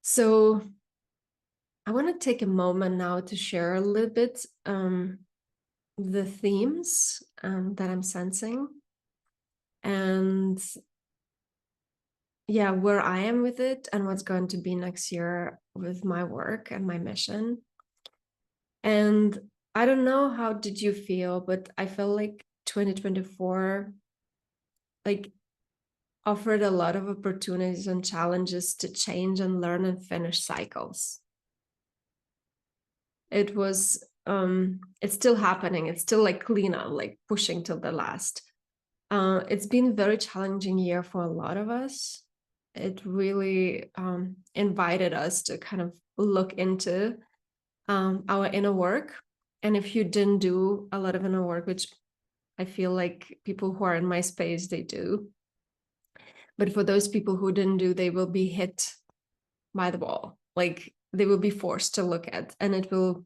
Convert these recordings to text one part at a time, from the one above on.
So I want to take a moment now to share a little bit the themes that I'm sensing and yeah, where I am with it and what's going to be next year with my work and my mission. And I don't know, how did you feel, but I felt like 2024 like offered a lot of opportunities and challenges to change and learn and finish cycles. It was it's still happening. It's still like cleanup, like pushing till the last. It's been a very challenging year for a lot of us. It really invited us to kind of look into our inner work. And if you didn't do a lot of inner work, which I feel like people who are in my space, they do. But for those people who didn't do, they will be hit by the wall. Like they will be forced to look at, and it will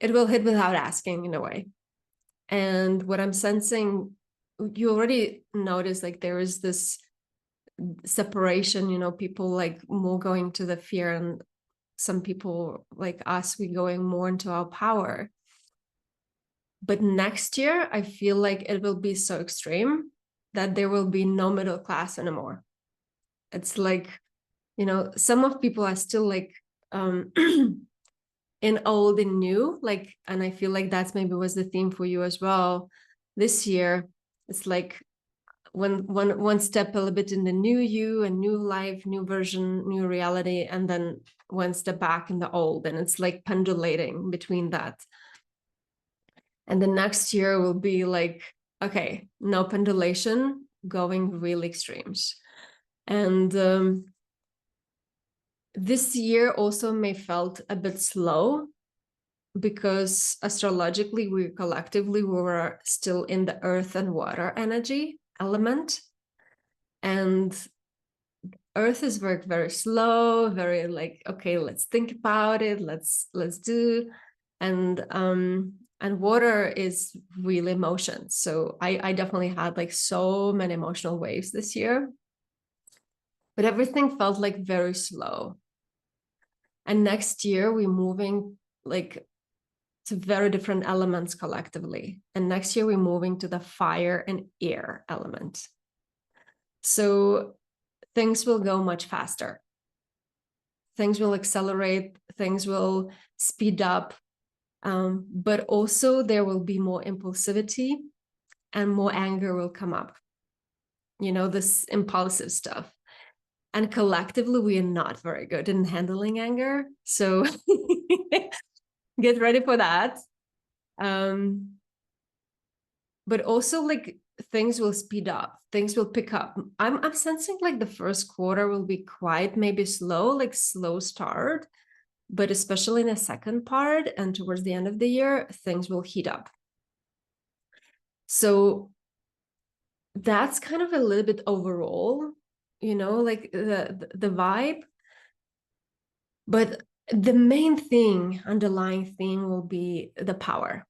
hit without asking in a way. And what I'm sensing, you already notice, like there is this separation, people like more going to the fear, and some people like us, we going more into our power. But next year, I feel like it will be so extreme that there will be no middle class anymore. It's like, some of people are still like in old and new, like, and I feel like that's maybe was the theme for you as well this year. It's like one step a little bit in the new you and new life, new version, new reality, and then one step back in the old, and it's like pendulating between that. And the next year will be like, okay, no pendulation, going real extremes. And this year also may felt a bit slow, because astrologically, we collectively were still in the earth and water energy element. And earth is very, very slow, very like, okay, let's think about it, let's do. And water is really emotion. So I definitely had like so many emotional waves this year, but everything felt like very slow. And next year we're moving like to very different elements collectively. And next year we're moving to the fire and air element. So things will go much faster. Things will accelerate, things will speed up, but also there will be more impulsivity and more anger will come up. This impulsive stuff. And collectively, we are not very good in handling anger. So get ready for that. But also like things will speed up, things will pick up. I'm sensing like the first quarter will be quite maybe slow, like slow start, but especially in the second part and towards the end of the year, things will heat up. So that's kind of a little bit overall, like the vibe. But the main thing, underlying theme, will be the power.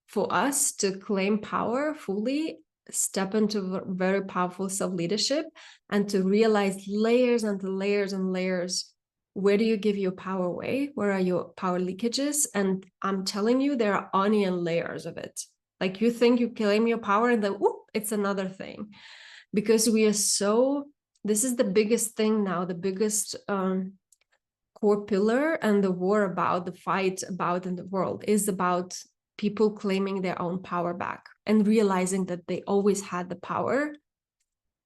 For us to claim power fully, step into very powerful self-leadership, and to realize layers and layers and layers. Where do you give your power away? Where are your power leakages? And I'm telling you, there are onion layers of it. Like you think you claim your power and then, whoop, it's another thing. Because we are so, this is the biggest thing now, the biggest core pillar, and the war about, the fight about in the world is about people claiming their own power back and realizing that they always had the power,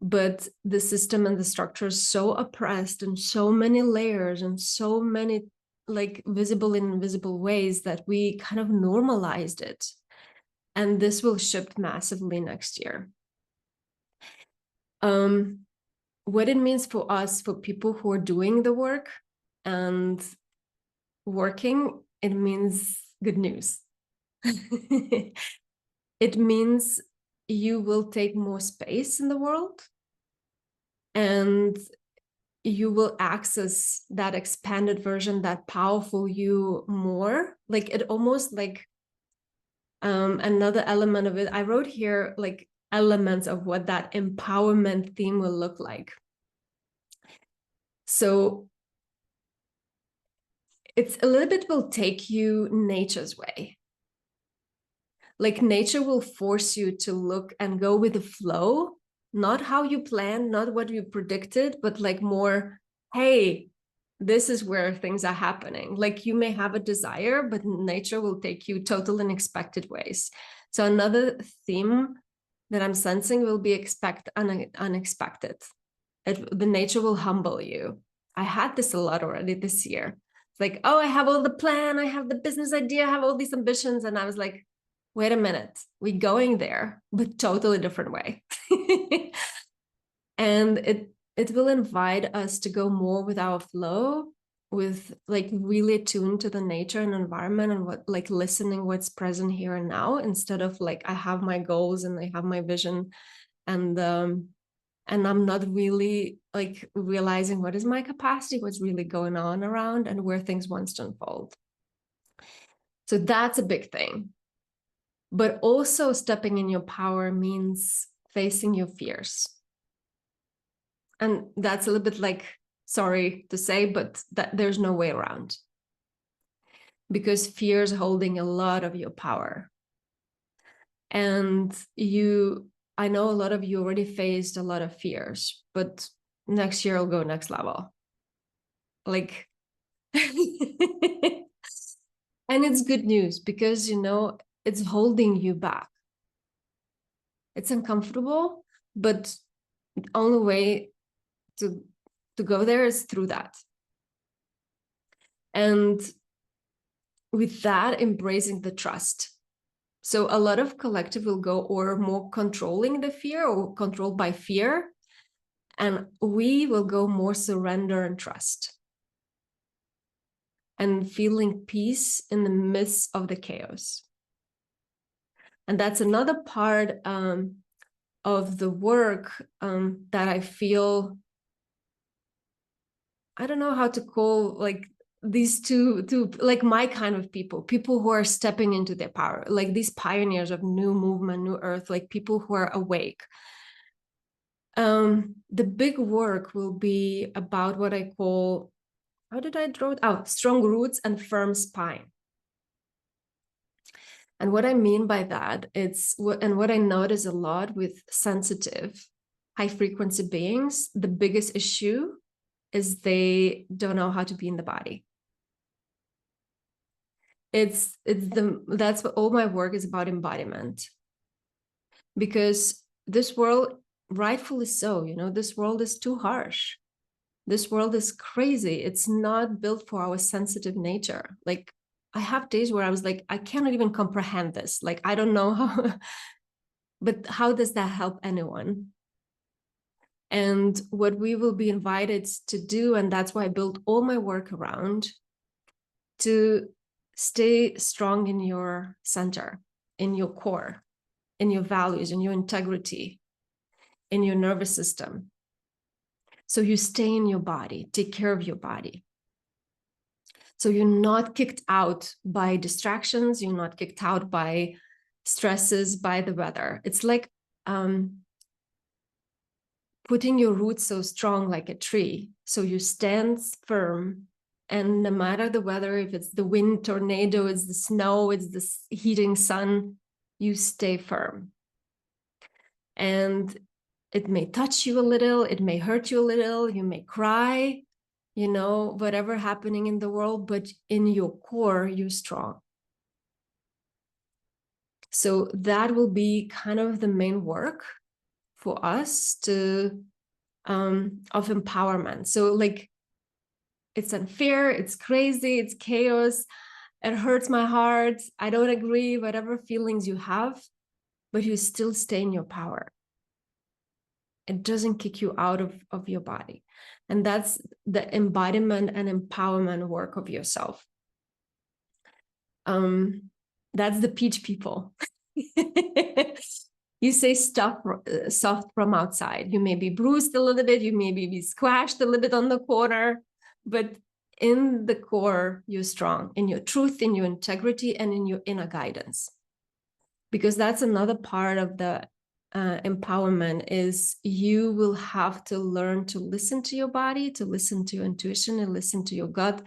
but the system and the structure is so oppressed and so many layers and so many like visible and invisible ways that we kind of normalized it. And this will shift massively next year. What it means for us, for people who are doing the work and working, it means good news. It means you will take more space in the world and you will access that expanded version, that powerful you more. Like it almost like another element of it. I wrote here like elements of what that empowerment theme will look like. So it's a little bit will take you nature's way. Like nature will force you to look and go with the flow, not how you planned, not what you predicted, but like more, hey, this is where things are happening. Like you may have a desire, but nature will take you total unexpected ways. So another theme that I'm sensing will be unexpected. The nature will humble you. I had this a lot already this year. It's like, oh, I have all the plan, I have the business idea, I have all these ambitions. And I was like, wait a minute, we're going there, but totally different way. And it will invite us to go more with our flow, with like really tuned to the nature and environment and what like listening what's present here and now, instead of like I have my goals and I have my vision and I'm not really like realizing what is my capacity, what's really going on around and where things want to unfold. So that's a big thing. But also stepping in your power means facing your fears. And that's a little bit like, sorry to say, but that there's no way around. Because fear is holding a lot of your power. And I know a lot of you already faced a lot of fears, but next year I'll go next level. Like, and it's good news because, you know, it's holding you back. It's uncomfortable, but the only way to go there is through that. And with that, embracing the trust. So a lot of collective will go or more controlling the fear or controlled by fear. And we will go more surrender and trust. And feeling peace in the midst of the chaos. And that's another part of the work that I feel, I don't know how to call like these two like my kind of people who are stepping into their power, like these pioneers of new movement, new earth, like people who are awake. The big work will be about what I call, how did I draw it out? Strong roots and firm spine. And what I mean by that, what I notice a lot with sensitive, high frequency beings, the biggest issue is they don't know how to be in the body. That's what all my work is about, embodiment. Because this world, rightfully so, you know, this world is too harsh. This world is crazy. It's not built for our sensitive nature. Like I have days where I was like, I cannot even comprehend this. Like, I don't know how, but how does that help anyone? And what we will be invited to do, and that's why I built all my work around, to stay strong in your center, in your core, in your values, in your integrity, in your nervous system. So you stay in your body, take care of your body. So you're not kicked out by distractions, you're not kicked out by stresses, by the weather. It's like putting your roots so strong like a tree, so you stand firm, and no matter the weather, if it's the wind, tornado, it's the snow, it's the heating sun, you stay firm. And it may touch you a little, it may hurt you a little, you may cry, you know, whatever happening in the world, but in your core, you're strong. So that will be kind of the main work for us to of empowerment. So like, it's unfair, it's crazy, it's chaos, it hurts my heart, I don't agree, whatever feelings you have, but you still stay in your power. It doesn't kick you out of your body. And that's the embodiment and empowerment work of yourself. That's the peach people. You say stuff soft from outside. You may be bruised a little bit, you may be squashed a little bit on the corner, but in the core, you're strong in your truth, in your integrity, and in your inner guidance. Because that's another part of the empowerment is you will have to learn to listen to your body, to listen to your intuition, and listen to your gut.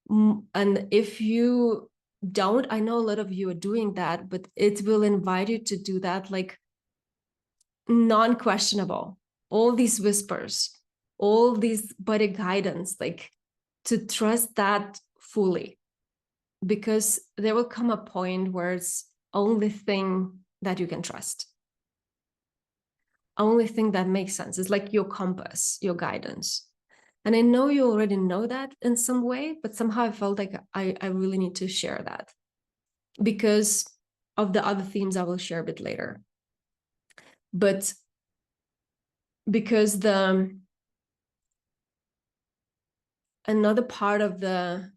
And if you don't, I know a lot of you are doing that, but it will invite you to do that like non-questionable. All these whispers, all these body guidance, like to trust that fully, because there will come a point where it's only thing that you can trust. Only thing that makes sense. It's like your compass, your guidance. And I know you already know that in some way, but somehow I felt like I really need to share that because of the other themes I will share a bit later. But because another part of the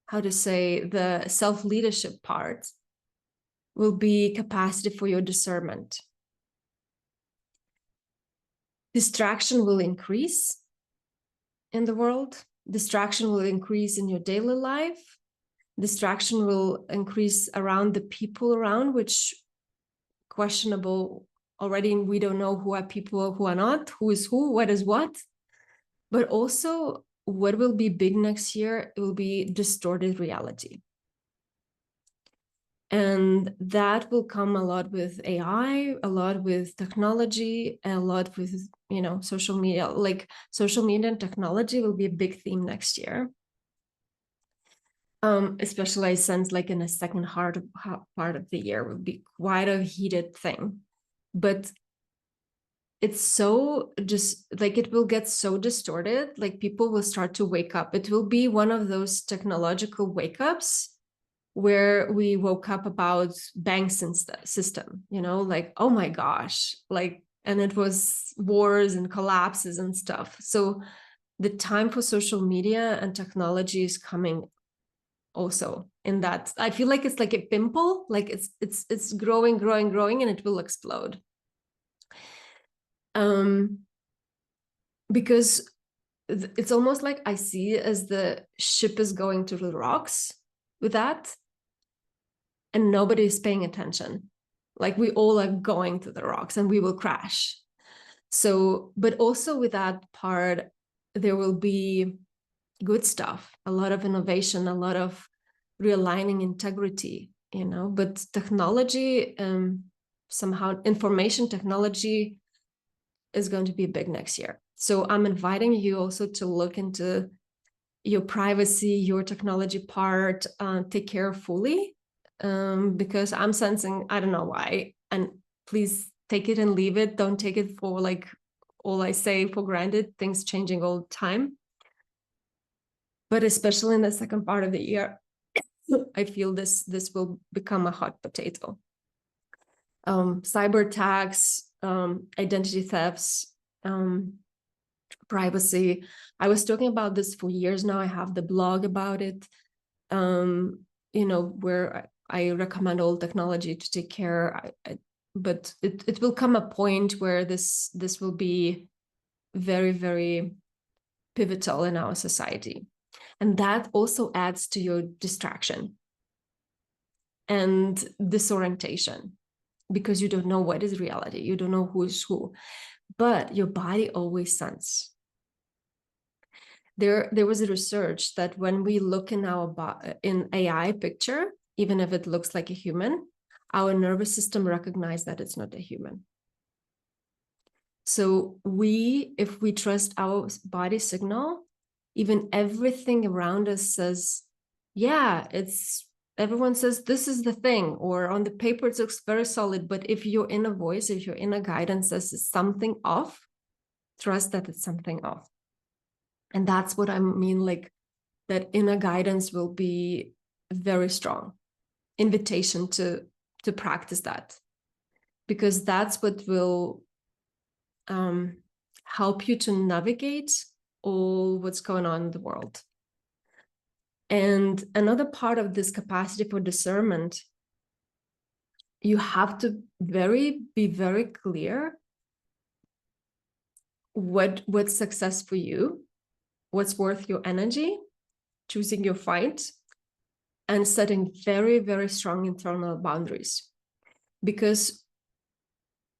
how to say, the self-leadership part will be capacity for your discernment. Distraction will increase in the world. Distraction will increase in your daily life. Distraction will increase around the people around, which questionable already. We don't know who are people, who are not, who is who, what is what. But also what will be big next year, it will be distorted reality. And that will come a lot with AI, a lot with technology, a lot with, you know, social media. Like social media and technology will be a big theme next year. Especially I sense like in the second part of the year will be quite a heated thing. But it's so just like it will get so distorted, like people will start to wake up. It will be one of those technological wake ups where we woke up about banks and system, you know, like, oh my gosh, like, and it was wars and collapses and stuff. So the time for social media and technology is coming also in that. I feel like it's like a pimple, like it's growing, and it will explode. Because it's almost like I see it as the ship is going to the rocks with that, and nobody is paying attention. Like we all are going to the rocks and we will crash. So, but also with that part, there will be good stuff, a lot of innovation, a lot of realigning integrity, you know, but technology, somehow information technology is going to be big next year. So I'm inviting you also to look into your privacy, your technology part, take care fully, because I'm sensing, I don't know why, and please take it and leave it. Don't take it for like all I say for granted, things changing all the time. But especially in the second part of the year, I feel this will become a hot potato. Cyber attacks, identity thefts, privacy. I was talking about this for years now. I have the blog about it, you know, where I recommend all technology to take care. But it will come a point where this will be very, very pivotal in our society. And that also adds to your distraction and disorientation, because you don't know what is reality. You don't know who is who, but your body always senses. There was a research that when we look in in AI picture, even if it looks like a human, our nervous system recognizes that it's not a human. So if we trust our body signal, even everything around us says, yeah, everyone says this is the thing, or on the paper it looks very solid. But if your inner voice, if your inner guidance says it's something off, trust that it's something off. And that's what I mean, like that inner guidance will be very strong. Invitation to practice that, because that's what will help you to navigate all what's going on in the world. And another part of this capacity for discernment, you have to be very clear what's success for you, what's worth your energy, choosing your fight, and setting very, very strong internal boundaries. because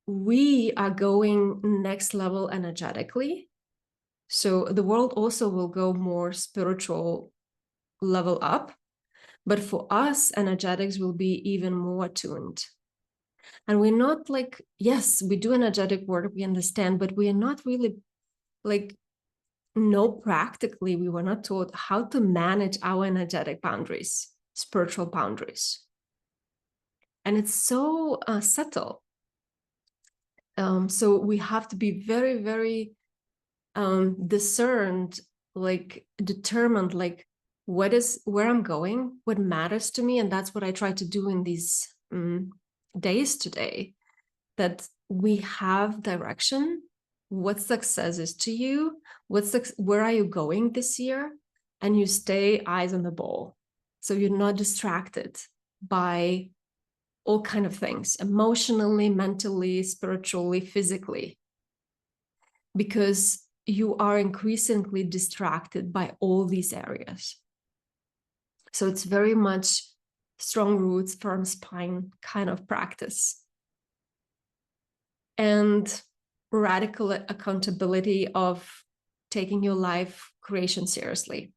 we are going next level energetically. So the world also will go more spiritual level up. But for us, energetics will be even more attuned. And we're not like, yes, we do energetic work, we understand, but we are not really like, no, practically, we were not taught how to manage our energetic boundaries, spiritual boundaries. And it's so subtle. So we have to be very, very discerned, like determined, like where I'm going, what matters to me. And that's what I try to do in these days today, that we have direction, what success is to you, where are you going this year, and you stay eyes on the ball. So you're not distracted by all kind of things, emotionally, mentally, spiritually, physically, because you are increasingly distracted by all these areas. So it's very much strong roots, firm spine kind of practice. And radical accountability of taking your life creation seriously,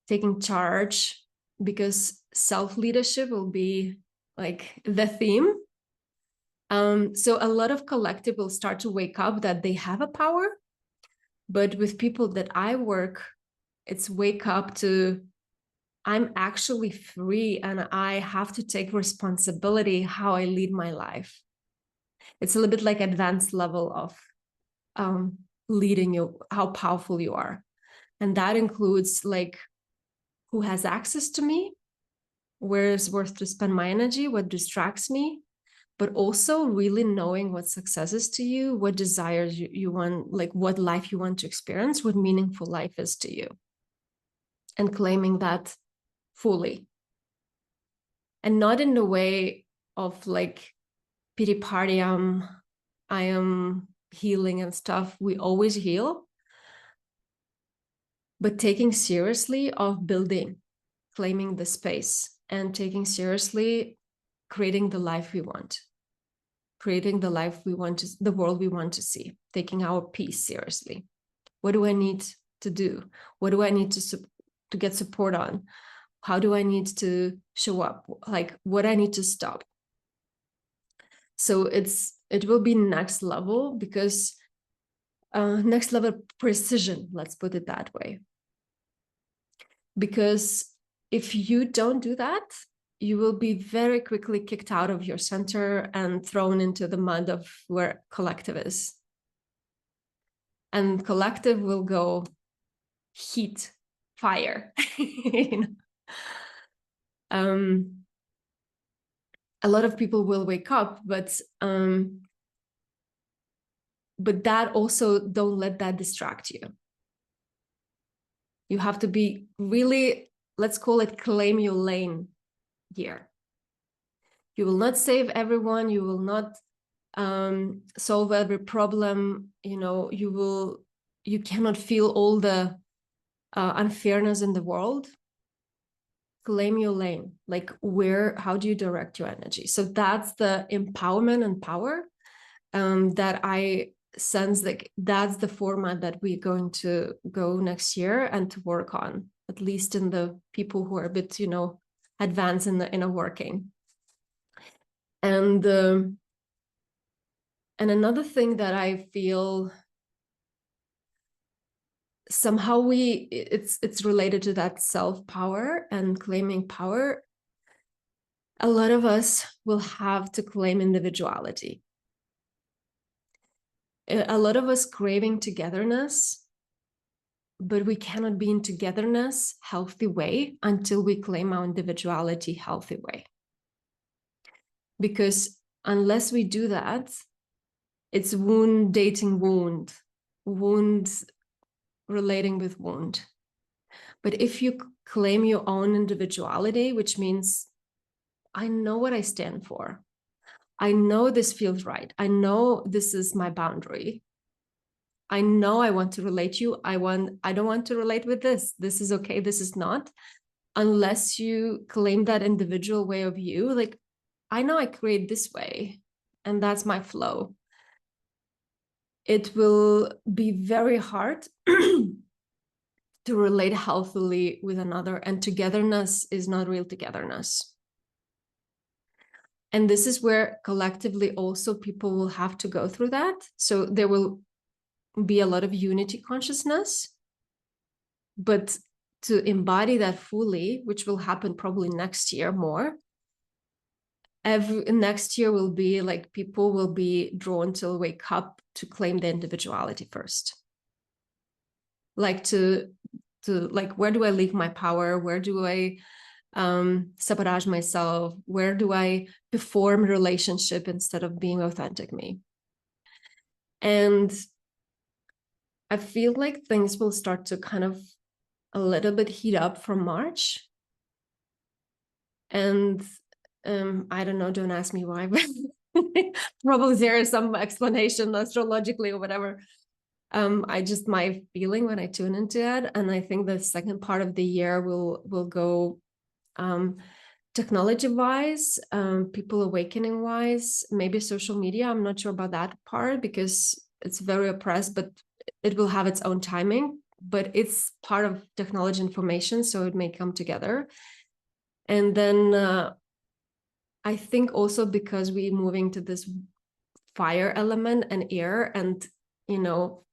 taking charge, because self-leadership will be like the theme. So a lot of collective will start to wake up that they have a power, but with people that I work, it's wake up to, I'm actually free and I have to take responsibility how I lead my life. It's a little bit like advanced level of leading you, how powerful you are. And that includes like, who has access to me, where is worth to spend my energy, what distracts me, but also really knowing what success is to you, what desires you want, like what life you want to experience, what meaningful life is to you, and claiming that fully. And not in the way of like pity party, I am healing and stuff. We always heal, but taking seriously of building, claiming the space, and taking seriously creating the life we want, creating the life we want to, the world we want to see, taking our peace seriously. What do I need to do? What do I need to get support on? How do I need to show up? Like what I need to stop. So it will be next level, because next level precision, let's put it that way. Because if you don't do that, you will be very quickly kicked out of your center and thrown into the mud of where collective is. And collective will go heat, fire. You know? A lot of people will wake up, but that also, don't let that distract you. You have to be really, let's call it claim your lane here. You will not save everyone. You will not solve every problem. You know, you cannot feel all the unfairness in the world. Claim your lane, like how do you direct your energy? So that's the empowerment and power that I sense, like that's the format that we're going to go next year and to work on, at least in the people who are a bit, advanced in the working. And another thing that I feel somehow it's related to that self-power and claiming power. A lot of us will have to claim individuality. A lot of us craving togetherness, but we cannot be in togetherness healthy way until we claim our individuality healthy way. Because unless we do that, it's wound dating wound, wound relating with wound. But if you claim your own individuality, which means I know what I stand for, I know this feels right, I know this is my boundary, I know I want to relate to you, I don't want to relate with this is okay, this is not. Unless you claim that individual way of you, like I know I create this way, and that's my flow, it will be very hard to relate healthily with another, and togetherness is not real togetherness. And this is where collectively also people will have to go through that. So there will be a lot of unity consciousness, but to embody that fully, which will happen probably next year more, next year will be like people will be drawn to wake up to claim their individuality first. Like to like, where do I leave my power? Where do I sabotage myself? Where do I perform relationship instead of being authentic me? And I feel like things will start to kind of a little bit heat up from March. And I don't know, don't ask me why, but probably there is some explanation astrologically or whatever. I just, my feeling when I tune into it. And I think the second part of the year will go technology wise, people awakening wise, maybe social media. I'm not sure about that part because it's very oppressed, but it will have its own timing, but it's part of technology information, so it may come together. And then I think also because we're moving to this fire element and air, and you know,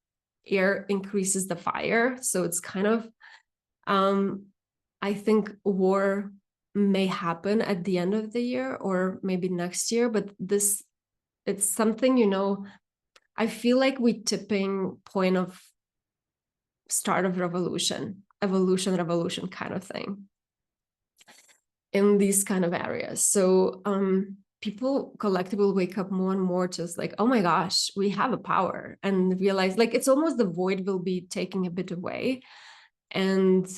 air increases the fire, so it's kind of I think war may happen at the end of the year or maybe next year, but this, it's something, you know, I feel like we tipping point of start of revolution kind of thing in these kind of areas. So people collectively will wake up more and more just like, oh my gosh, we have a power, and realize like it's almost the void will be taking a bit away. And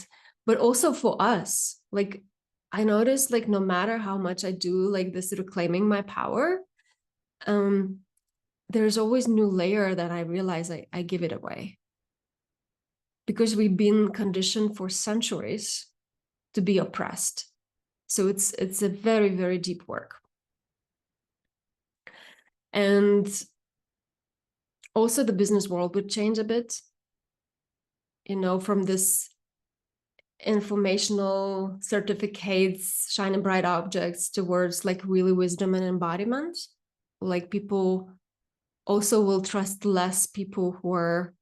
but also for us, like I noticed, like no matter how much I do like this reclaiming my power, there's always new layer that I realize I give it away, because we've been conditioned for centuries to be oppressed. So it's a very, very deep work. And also the business world would change a bit, you know, from this informational certificates, shiny bright objects, towards like really wisdom and embodiment. Like people also will trust less people who are,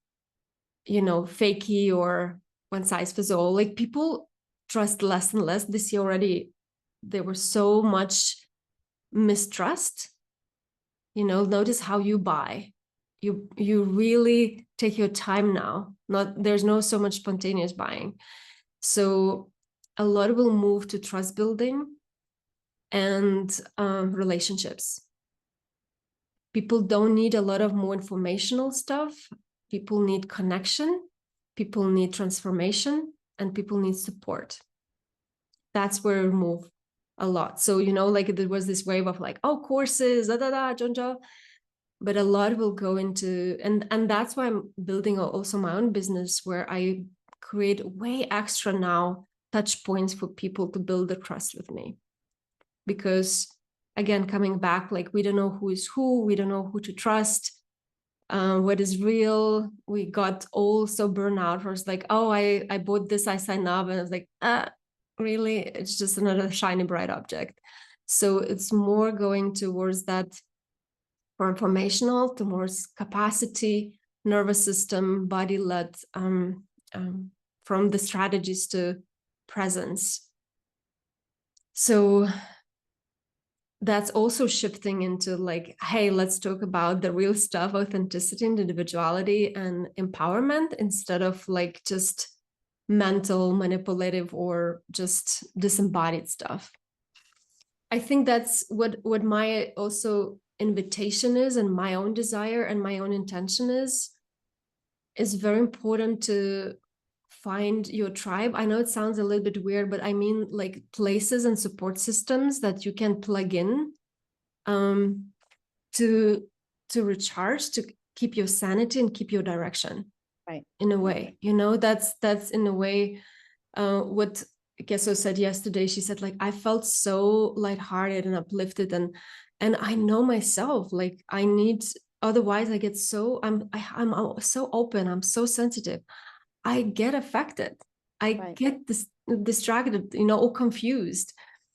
you know, fakey or one size fits all. Like people trust less and less this year already. There was so much mistrust. You know, notice how you buy. You really take your time now. There's no so much spontaneous buying. So a lot will move to trust building and relationships. People don't need a lot of more informational stuff. People need connection. People need transformation, and people need support. That's where we move a lot. So, you know, like there was this wave of like, oh, courses, jonja. But a lot will go into, and that's why I'm building also my own business, where I create way extra now touch points for people to build the trust with me. Because again, coming back, like we don't know who is who, we don't know who to trust, what is real. We got all so burned out. Where it's like, oh, I bought this, I signed up, and I was like, really, it's just another shiny bright object. So it's more going towards that, for informational, towards capacity, nervous system, body led, from the strategies to presence. So that's also shifting into like, hey, let's talk about the real stuff, authenticity and individuality and empowerment, instead of like just mental, manipulative, or just disembodied stuff. I think that's what my also invitation is, and my own desire and my own intention is very important to find your tribe. I know it sounds a little bit weird, but I mean like places and support systems that you can plug in to recharge, to keep your sanity and keep your direction. Right. In a way, you know, that's in a way what Keso said yesterday, she said, like, I felt so lighthearted and uplifted, and I know myself, like, I need, otherwise I get so, I'm so open, I'm so sensitive, I get affected, I get distracted, you know, or confused.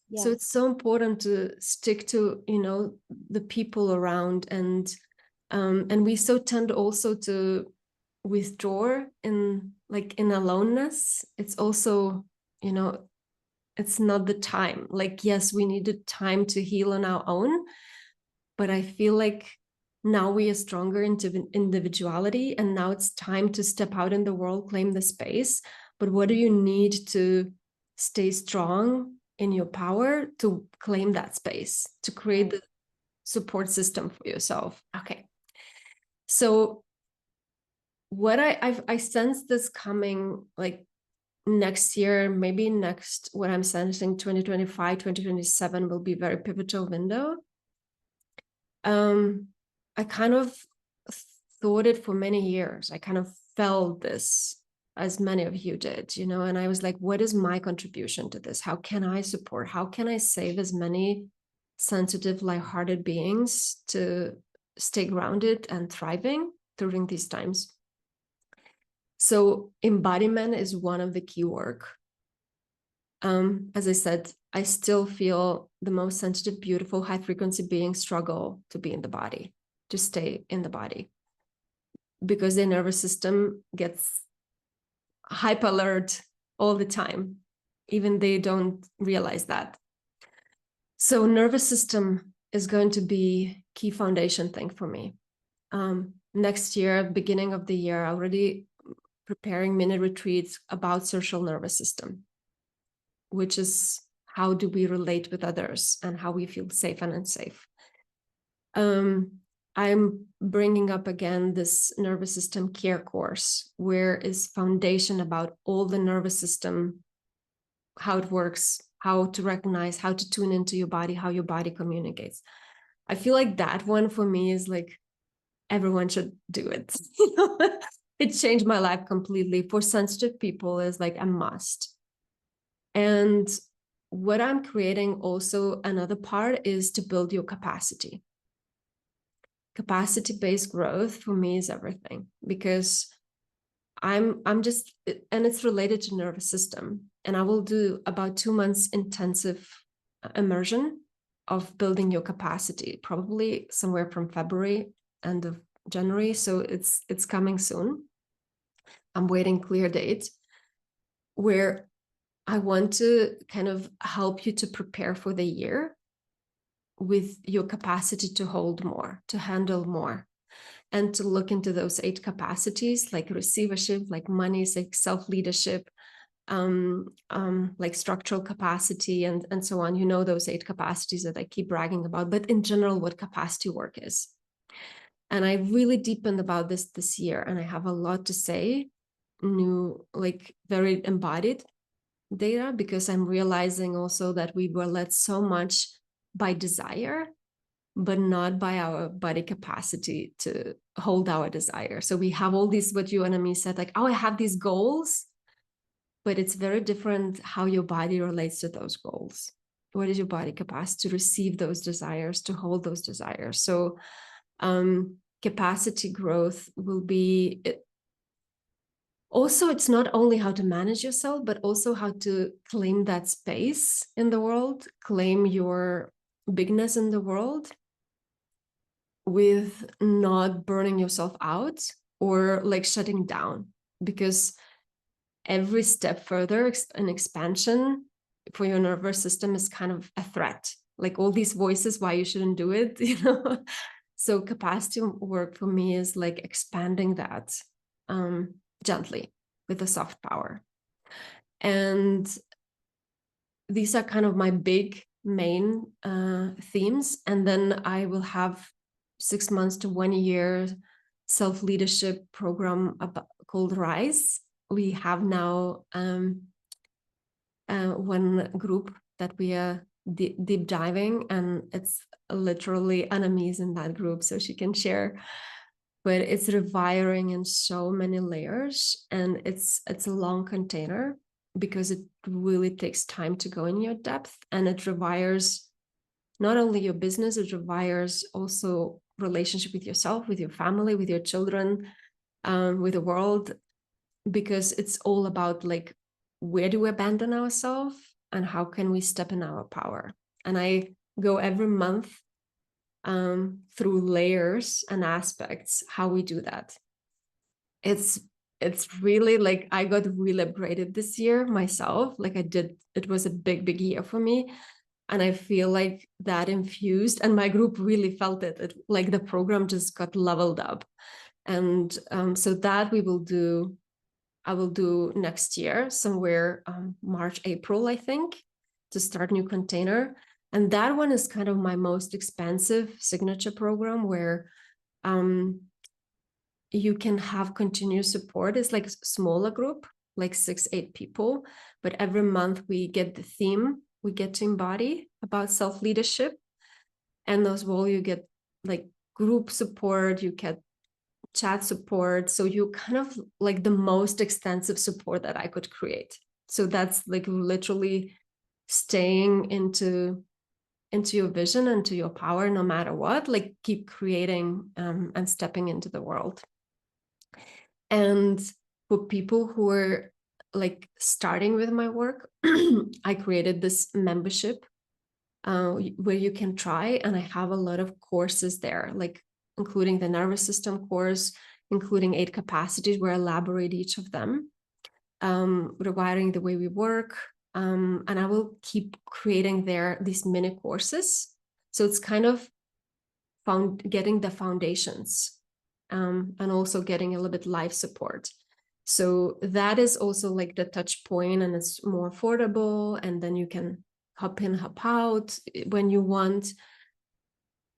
Yes. So it's so important to stick to, you know, the people around, and we so tend also to withdraw in, like, in aloneness. It's also, you know, it's not the time. Like, yes, we needed time to heal on our own, but I feel like now we are stronger into individuality, and now it's time to step out in the world, claim the space. But what do you need to stay strong in your power to claim that space, to create the support system for yourself? Okay. So what I sense this coming, like, next year, maybe next, what I'm sensing, 2025, 2027 will be very pivotal window. I kind of thought it for many years. I kind of felt this, as many of you did, you know, and I was like, what is my contribution to this? How can I support? How can I save as many sensitive, lighthearted beings to stay grounded and thriving during these times? So embodiment is one of the key work. As I said, I still feel the most sensitive, beautiful, high frequency beings struggle to be in the body, to stay in the body, because their nervous system gets hyper alert all the time. Even they don't realize that. So nervous system is going to be key foundation thing for me. Next year, beginning of the year, already preparing mini retreats about social nervous system, which is how do we relate with others and how we feel safe and unsafe. I'm bringing up again this nervous system care course, where is foundation about all the nervous system, how it works, how to recognize, how to tune into your body, how your body communicates. I feel like that one for me is like, everyone should do it. It changed my life completely. For sensitive people, is like a must. And what I'm creating also, another part, is to build your capacity. Capacity-based growth for me is everything, because I'm just, and it's related to nervous system. And I will do about 2 months intensive immersion of building your capacity, probably somewhere from February, end of January. So it's coming soon. I'm waiting clear date, where I want to kind of help you to prepare for the year with your capacity to hold more, to handle more, and to look into those 8 capacities, like receivership, like money, like self-leadership, like structural capacity, and so on. You know, those 8 capacities that I keep bragging about, but in general, what capacity work is. And I really deepened about this year, and I have a lot to say, new, like very embodied data, because I'm realizing also that we were led so much by desire, but not by our body capacity to hold our desire. So we have all these, what you and me said, like, oh, I have these goals, but it's very different how your body relates to those goals. What is your body capacity to receive those desires, to hold those desires? So capacity growth will be also, it's not only how to manage yourself, but also how to claim that space in the world, claim your bigness in the world, with not burning yourself out or like shutting down. Because every step further in expansion for your nervous system is kind of a threat. Like all these voices, why you shouldn't do it, you know? So capacity work for me is like expanding that gently with a soft power. And these are kind of my big main themes. And then I will have 6 months to 1 year self-leadership program called Rise. We have now one group that we are deep diving, and it's literally enemies in that group, so she can share. But it's rewiring in so many layers, and it's a long container. because it really takes time to go in your depth, and it requires not only your business, it requires also relationship with yourself, with your family, with your children, with the world, because it's all about like, where do we abandon ourselves and how can we step in our power? And I go every month through layers and aspects how we do that. It's really like, I got really upgraded this year myself. Like it was a big year for me. And I feel like that infused, and my group really felt it like the program just got leveled up. And so that I will do next year, somewhere March, April, I think, to start new container. And that one is kind of my most expensive signature program, where you can have continuous support. It's like a smaller group, like 6-8 people, but every month we get the theme we get to embody about self-leadership. And as well, you get like group support, you get chat support. So you kind of like the most extensive support that I could create. So that's like literally staying into your vision and to your power, no matter what, like keep creating and stepping into the world. And for people who are like starting with my work, I created this membership where you can try, and I have a lot of courses there, like including the nervous system course, including 8 capacities where I elaborate each of them, rewiring the way we work. And I will keep creating there these mini courses. So it's kind of getting the foundations and also getting a little bit life support. So that is also like the touch point, and it's more affordable. And then you can hop in, hop out when you want.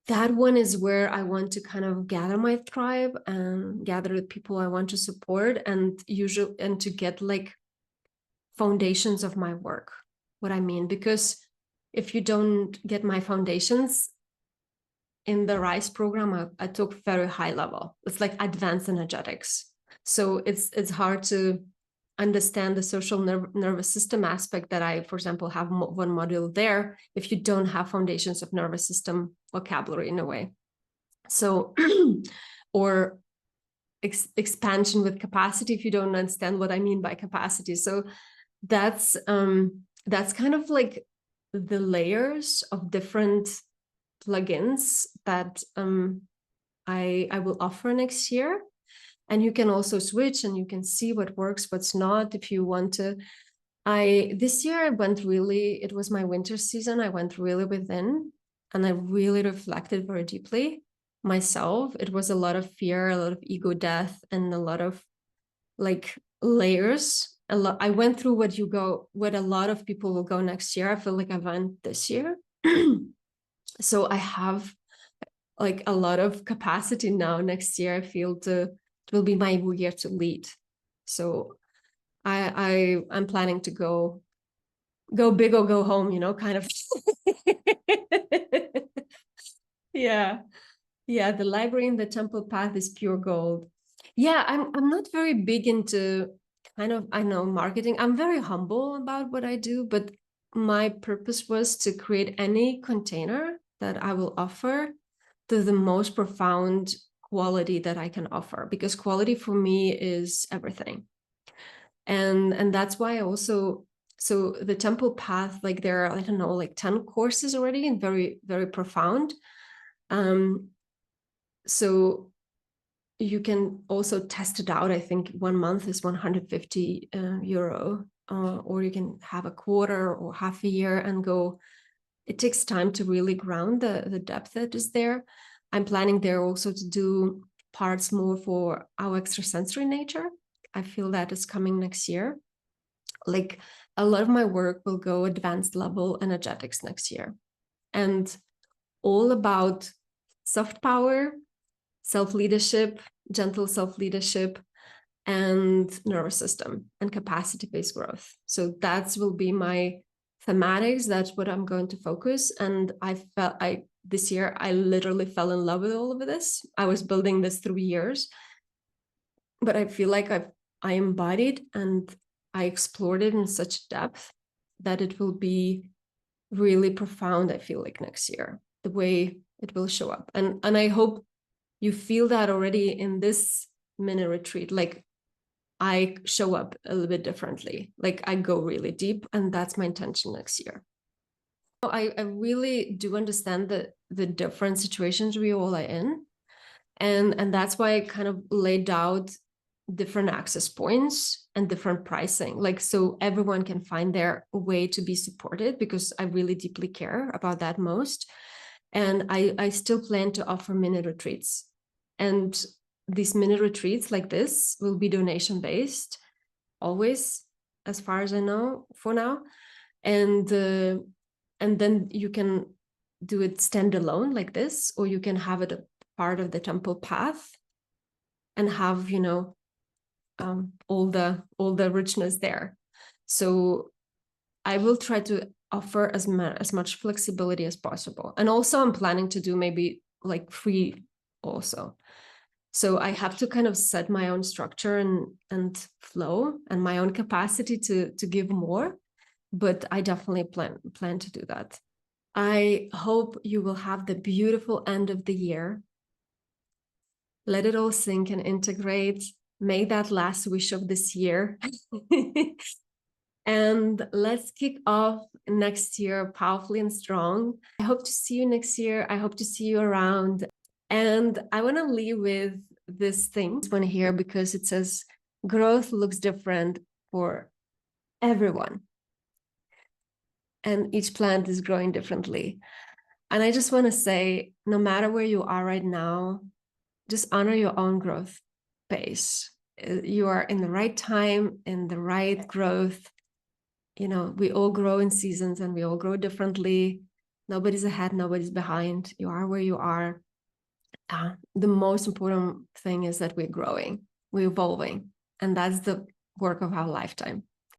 That one is where I want to kind of gather my tribe and gather the people I want to support, and to get like foundations of my work. What I mean, because if you don't get my foundations in the RISE program, I took very high level. It's like advanced energetics. So it's hard to understand the social nervous system aspect that I, for example, have one module there if you don't have foundations of nervous system vocabulary in a way. So, or expansion with capacity if you don't understand what I mean by capacity. So that's kind of like the layers of different plugins that I will offer next year. And you can also switch and you can see what works, what's not, if you want to. This year I went really, it was my winter season. I went really within and I really reflected very deeply myself. It was a lot of fear, a lot of ego death, and a lot of like layers. I went through what a lot of people will go next year. I feel like I went this year. So I have like a lot of capacity now next year. I feel it will be my year to lead. So I'm planning to go big or go home, kind of. Yeah. Yeah. The library in the temple path is pure gold. Yeah. I'm not very big into kind of, I know, marketing. I'm very humble about what I do, but my purpose was to create any container that I will offer to the most profound quality that I can offer, because quality for me is everything. And that's why I also, so the temple path, like there are, I don't know, like 10 courses already, and very, very profound. So you can also test it out. I think 1 month is 150 euro, or you can have a quarter or half a year and go. It takes time to really ground the depth that is there. I'm planning there also to do parts more for our extrasensory nature. I feel that is coming next year. Like a lot of my work will go advanced level energetics next year, and all about soft power, self-leadership, gentle self-leadership, and nervous system and capacity-based growth. So that will be my thematics. That's what I'm going to focus. And this year I literally fell in love with all of this. I was building this through years, but I feel like I embodied, and I explored it in such depth that it will be really profound, I feel like, next year, the way it will show up. And I hope you feel that already in this mini retreat. Like, I show up a little bit differently. Like, I go really deep, and that's my intention next year. I really do understand the different situations we all are in. And that's why I kind of laid out different access points and different pricing, like, so everyone can find their way to be supported, because I really deeply care about that most. And I still plan to offer mini retreats, and these mini retreats like this will be donation based always, as far as I know for now. And then you can do it standalone like this, or you can have it a part of the temple path and have, you know, all the richness there. So I will try to offer as much flexibility as possible. And also I'm planning to do maybe like free also. So I have to kind of set my own structure and flow and my own capacity to give more, but I definitely plan to do that. I hope you will have the beautiful end of the year. Let it all sink and integrate. Make that last wish of this year. And let's kick off next year powerfully and strong. I hope to see you next year. I hope to see you around. And I want to leave with this thing, this one here, because it says growth looks different for everyone. And each plant is growing differently. And I just want to say, no matter where you are right now, just honor your own growth pace. You are in the right time, in the right growth. You know, we all grow in seasons and we all grow differently. Nobody's ahead, nobody's behind. You are where you are. The most important thing is that we're growing, we're evolving. And that's the work of our lifetime.